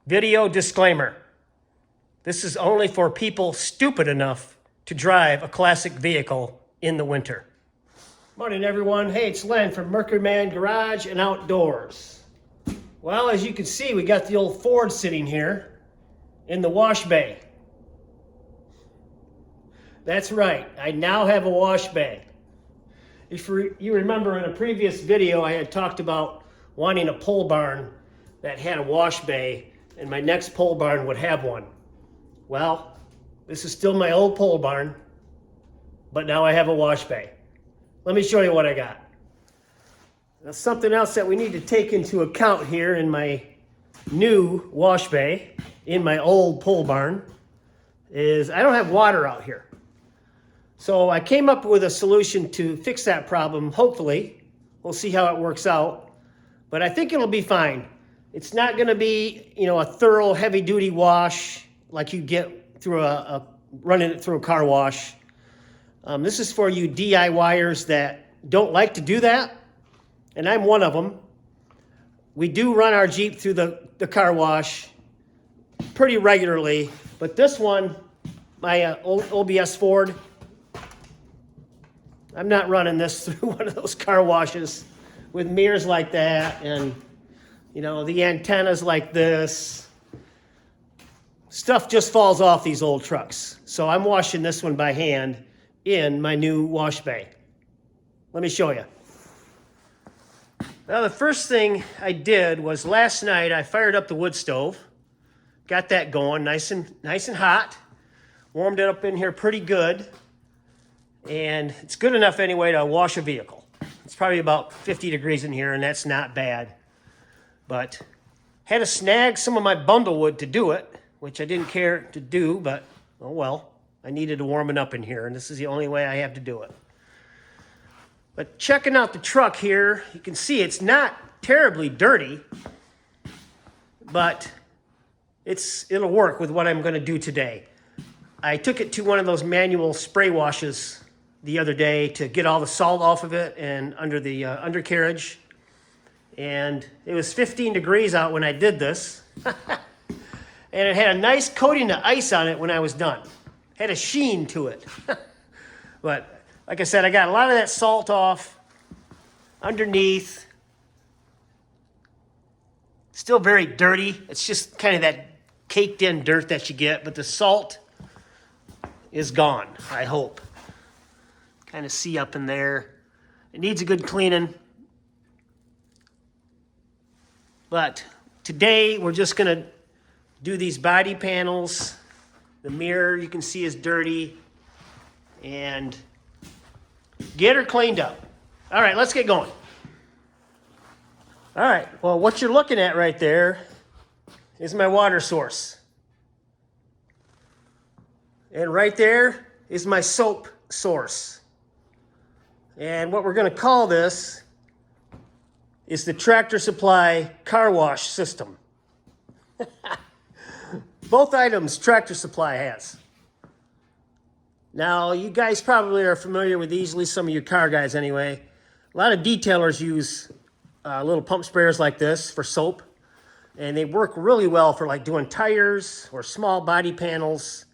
Video disclaimer. This is only for people stupid enough to drive a classic vehicle in the winter. Morning, everyone. Hey, it's Len from Mercury Man Garage and Outdoors. Well, as you can see, we got the old Ford sitting here in the wash bay. That's right. I now have a wash bay. If you remember in a previous video, I had talked about wanting a pole barn that had a wash bay, and my next pole barn would have one. Well, this is still my old pole barn, but now I have a wash bay. Let me show you what I got. Now, something else that we need to take into account here in my new wash bay, in my old pole barn, is I don't have water out here. So I came up with a solution to fix that problem, hopefully. We'll see how it works out, but I think it'll be fine. It's not gonna be, a thorough heavy-duty wash like you get through running it through a car wash. This is for you DIYers that don't like to do that, and I'm one of them. We do run our Jeep through the car wash pretty regularly, but this one, my old OBS Ford, I'm not running this through one of those car washes with mirrors like that and, the antennas like this. Stuff just falls off these old trucks. So I'm washing this one by hand in my new wash bay. Let me show you. Now, the first thing I did was last night I fired up the wood stove, got that going nice and hot, warmed it up in here pretty good, and it's good enough anyway to wash a vehicle. It's probably about 50 degrees in here, and that's not bad. But had to snag some of my bundlewood to do it, which I didn't care to do, but oh well. I needed to warm it up in here, and this is the only way I have to do it. But checking out the truck here, you can see it's not terribly dirty, but it'll work with what I'm going to do today. I took it to one of those manual spray washes the other day to get all the salt off of it and under the undercarriage. And it was 15 degrees out when I did this. And it had a nice coating of ice on it when I was done. Had a sheen to it. But like I said, I got a lot of that salt off underneath. Still very dirty. It's just kind of that caked in dirt that you get, but the salt is gone, I hope. Kind of see up in there. It needs a good cleaning. But today we're just gonna do these body panels. The mirror you can see is dirty, and get her cleaned up. All right, let's get going. All right, well, what you're looking at right there is my water source. And right there is my soap source. And what we're gonna call this is the Tractor Supply car wash system. Both items Tractor Supply has. Now, you guys probably are familiar with these, at least some of you car guys anyway. A lot of detailers use little pump sprayers like this for soap, and they work really well for like doing tires or small body panels,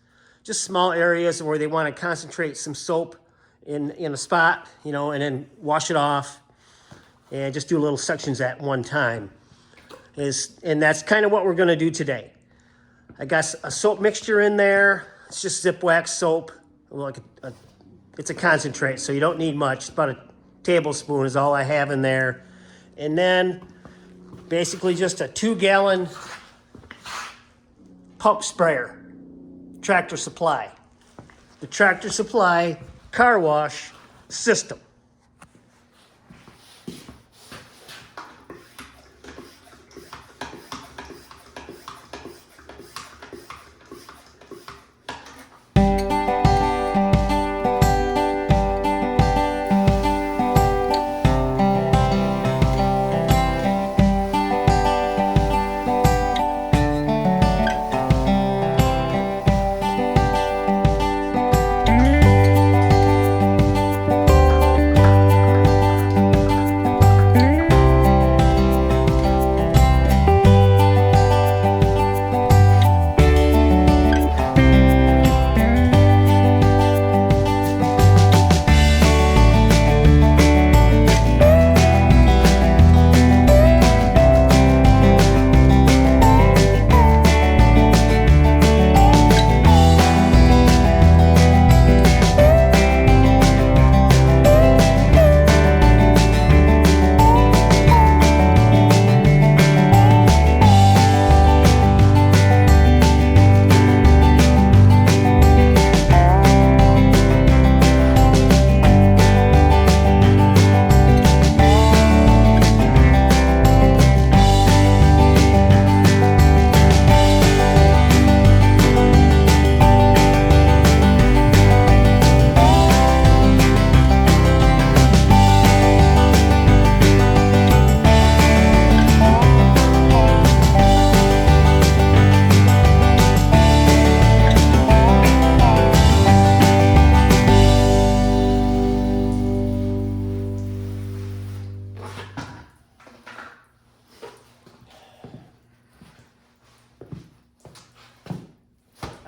just small areas where they want to concentrate some soap in a spot, and then wash it off and just do little sections at one time. And that's kind of what we're going to do today. I got a soap mixture in there. It's just zip wax soap. It's a concentrate, so you don't need much. It's about a tablespoon is all I have in there. And then basically just a 2-gallon pump sprayer, Tractor Supply. The Tractor Supply car wash system.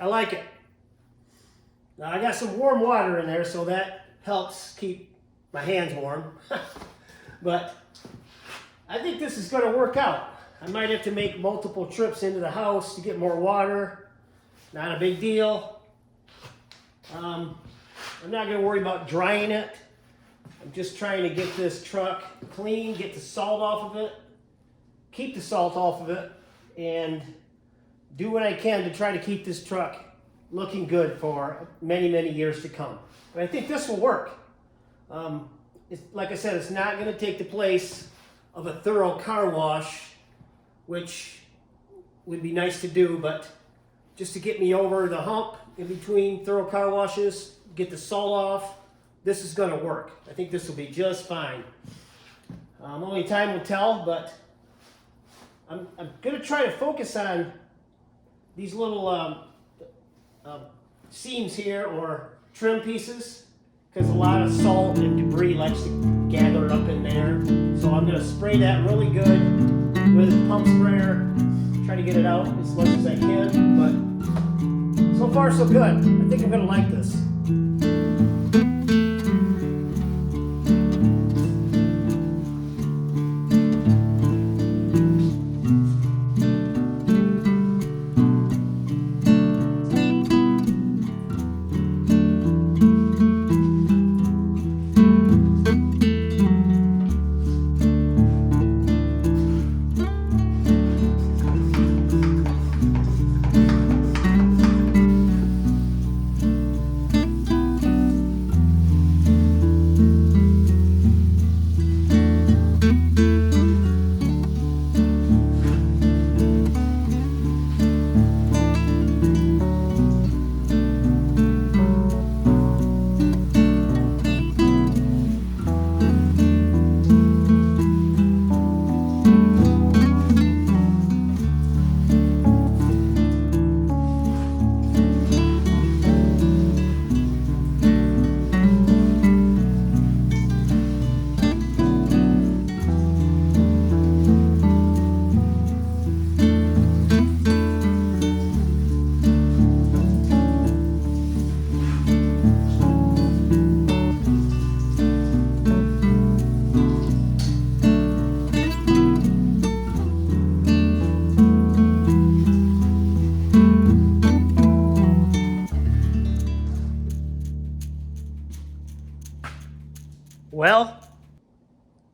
I like it. Now I got some warm water in there, so that helps keep my hands warm. But I think this is going to work out. I might have to make multiple trips into the house to get more water. Not a big deal. I'm not going to worry about drying it. I'm just trying to get this truck clean, get the salt off of it, keep the salt off of it, and do what I can to try to keep this truck looking good for many, many years to come. But I think this will work. Like I said, it's not going to take the place of a thorough car wash, which would be nice to do, but just to get me over the hump in between thorough car washes, get the salt off, this is going to work. I think this will be just fine. Only time will tell, but I'm going to try to focus on these little seams here, or trim pieces, because a lot of salt and debris likes to gather up in there. So I'm going to spray that really good with a pump sprayer, try to get it out as much as I can. But so far so good. I think I'm going to like this. Well,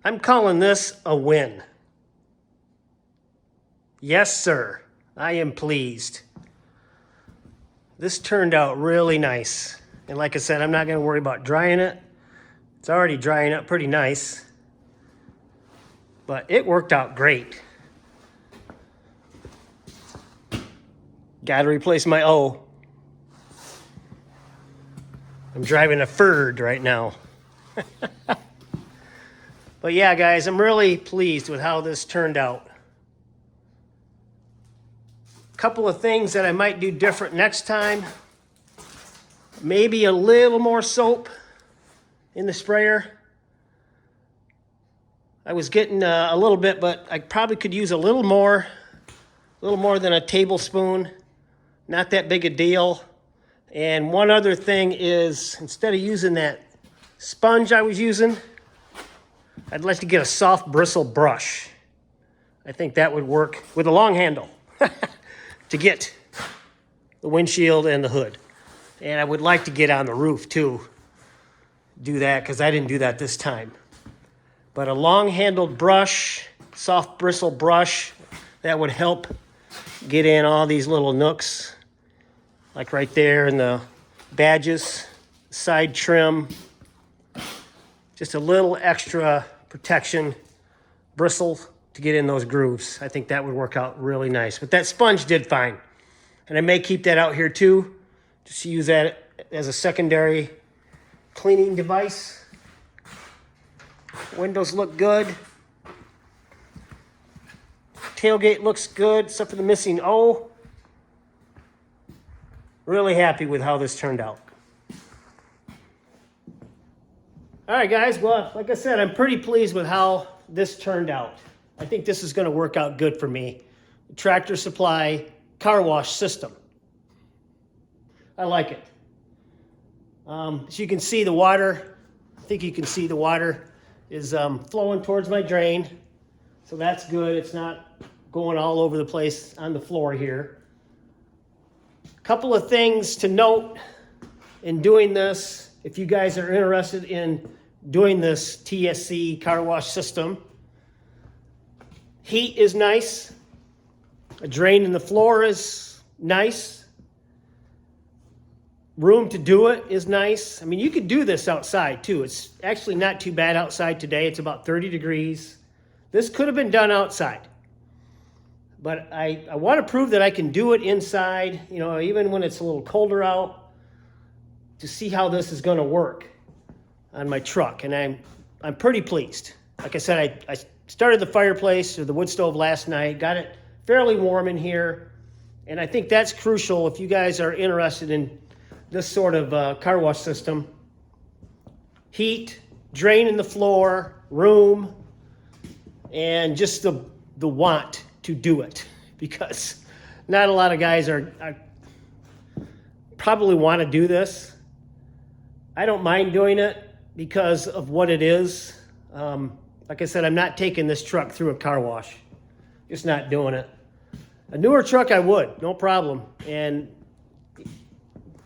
I'm calling this a win. Yes, sir. I am pleased. This turned out really nice. And like I said, I'm not going to worry about drying it. It's already drying up pretty nice. But it worked out great. Got to replace my O. I'm driving a Ford right now. But yeah, guys, I'm really pleased with how this turned out. A couple of things that I might do different next time. Maybe a little more soap in the sprayer. I was getting a little bit, but I probably could use a little more than a tablespoon. Not that big a deal. And one other thing is, instead of using that sponge I was using, I'd like to get a soft bristle brush. I think that would work with a long handle to get the windshield and the hood. And I would like to get on the roof too. Do that, because I didn't do that this time. But a long-handled brush, soft bristle brush, that would help get in all these little nooks, like right there in the badges, side trim. Just a little extra protection bristle to get in those grooves. I think that would work out really nice. But that sponge did fine. And I may keep that out here too, just to use that as a secondary cleaning device. Windows look good. Tailgate looks good, except for the missing O. Really happy with how this turned out. All right, guys. Well, like I said, I'm pretty pleased with how this turned out. I think this is going to work out good for me. Tractor Supply car wash system. I like it. As you can see, the water, I think you can see the water is flowing towards my drain. So that's good. It's not going all over the place on the floor here. A couple of things to note in doing this, if you guys are interested in doing this TSC car wash system. Heat is nice. A drain in the floor is nice. Room to do it is nice. I mean, you could do this outside too. It's actually not too bad outside today. It's about 30 degrees. This could have been done outside. But I want to prove that I can do it inside, you know, even when it's a little colder out, to see how this is going to work on my truck. And I'm pretty pleased. Like I said, I started the fireplace or the wood stove last night, got it fairly warm in here. And I think that's crucial if you guys are interested in this sort of car wash system. Heat, drain in the floor, room, and just the want to do it, because not a lot of guys are probably want to do this. I don't mind doing it because of what it is. Like I said, I'm not taking this truck through a car wash. Just not doing it. A newer truck I would, no problem. And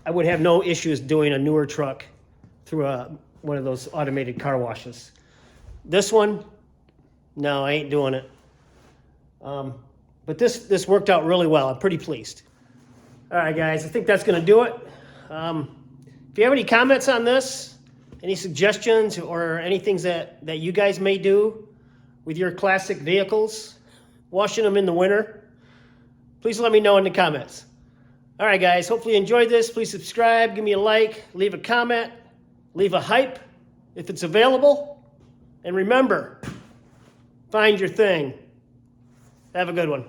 I would have no issues doing a newer truck through one of those automated car washes. This one, no, I ain't doing it. But this worked out really well. I'm pretty pleased. All right, guys, I think that's going to do it. If you have any comments on this, any suggestions or anything that you guys may do with your classic vehicles, washing them in the winter, please let me know in the comments. All right, guys, hopefully you enjoyed this. Please subscribe, give me a like, leave a comment, leave a hype if it's available. And remember, find your thing. Have a good one.